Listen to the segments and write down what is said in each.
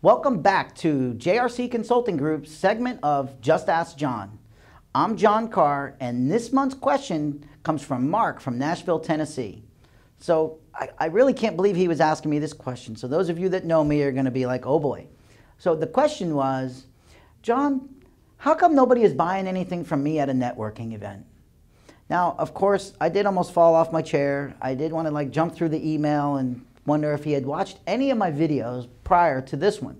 Welcome back to JRC Consulting Group's segment of Just Ask John. I'm John Carr, and this month's question comes from Mark from Nashville, Tennessee. So I really can't believe he was asking me this question. So those of you that know me are going to be like, oh boy. So the question was, John, how come nobody is buying anything from me at a networking event? Now, of course, I did almost fall off my chair. I did want to jump through the email and wonder if he had watched any of my videos prior to this one.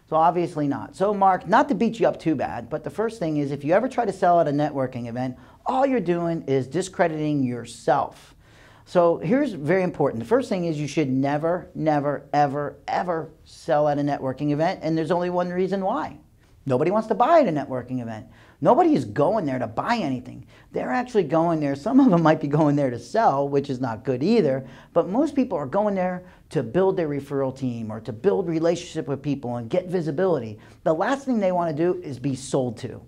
So obviously not. So Mark, not to beat you up too bad, but the first thing is if you ever try to sell at a networking event, all you're doing is discrediting yourself. So here's very important. The first thing is you should never, never, ever, ever sell at a networking event, and there's only one reason why. Nobody wants to buy at a networking event. Nobody is going there to buy anything. They're actually going there, some of them might be going there to sell, which is not good either, but most people are going there to build their referral team or to build relationship with people and get visibility. The last thing they want to do is be sold to.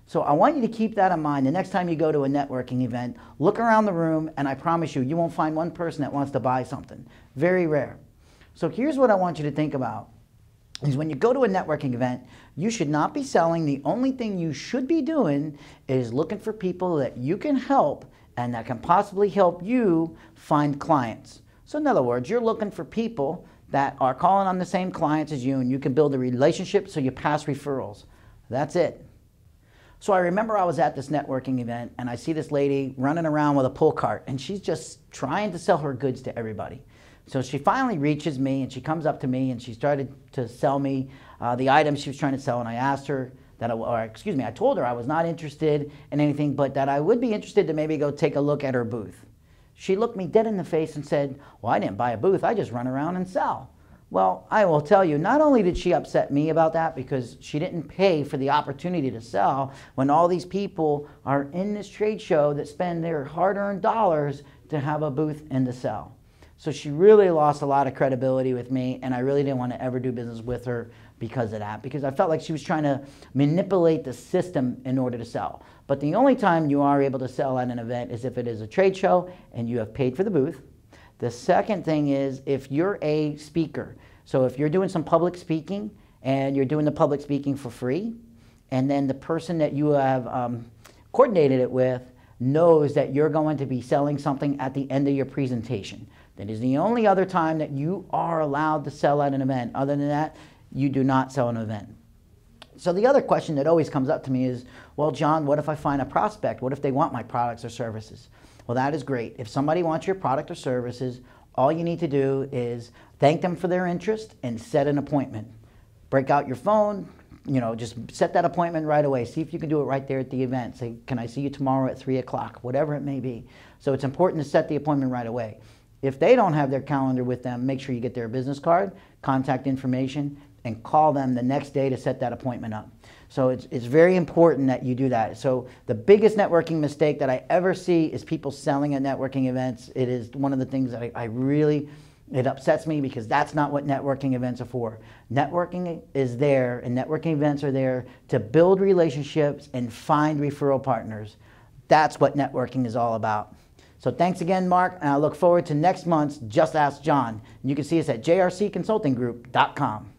So I want you to keep that in mind. The next time you go to a networking event, look around the room, and I promise you, you won't find one person that wants to buy something. Very rare. So here's what I want you to think about. Is when you go to a networking event, you should not be selling. The only thing you should be doing is looking for people that you can help and that can possibly help you find clients. So in other words, you're looking for people that are calling on the same clients as you, and you can build a relationship so you pass referrals. That's it. So I remember I was at this networking event and I see this lady running around with a pull cart, and she's just trying to sell her goods to everybody. So she finally reaches me and she comes up to me and she started to sell me the items she was trying to sell, and I asked her that, I told her I was not interested in anything, but that I would be interested to maybe go take a look at her booth. She looked me dead in the face and said, well, I didn't buy a booth, I just run around and sell. Well, I will tell you, not only did she upset me about that because she didn't pay for the opportunity to sell when all these people are in this trade show that spend their hard-earned dollars to have a booth and to sell. So she really lost a lot of credibility with me, and I really didn't want to ever do business with her because of that, because I felt like she was trying to manipulate the system in order to sell. But the only time you are able to sell at an event is if it is a trade show and you have paid for the booth. The second thing is if you're a speaker. So if you're doing some public speaking and you're doing the public speaking for free, and then the person that you have coordinated it with knows that you're going to be selling something at the end of your presentation. That is the only other time that you are allowed to sell at an event. Other than that, you do not sell an event. So the other question that always comes up to me is, well, John, what if I find a prospect? What if they want my products or services? Well, that is great. If somebody wants your product or services, all you need to do is thank them for their interest and set an appointment. Break out your phone, just set that appointment right away. See if you can do it right there at the event. Say, can I see you tomorrow at 3 o'clock? Whatever it may be. So it's important to set the appointment right away. If they don't have their calendar with them, make sure you get their business card, contact information, and call them the next day to set that appointment up. So it's very important that you do that. So the biggest networking mistake that I ever see is people selling at networking events. It is one of the things that it upsets me, because that's not what networking events are for. Networking is there, and networking events are there to build relationships and find referral partners. That's what networking is all about. So thanks again, Mark, and I look forward to next month's Just Ask John. You can see us at jrcconsultinggroup.com.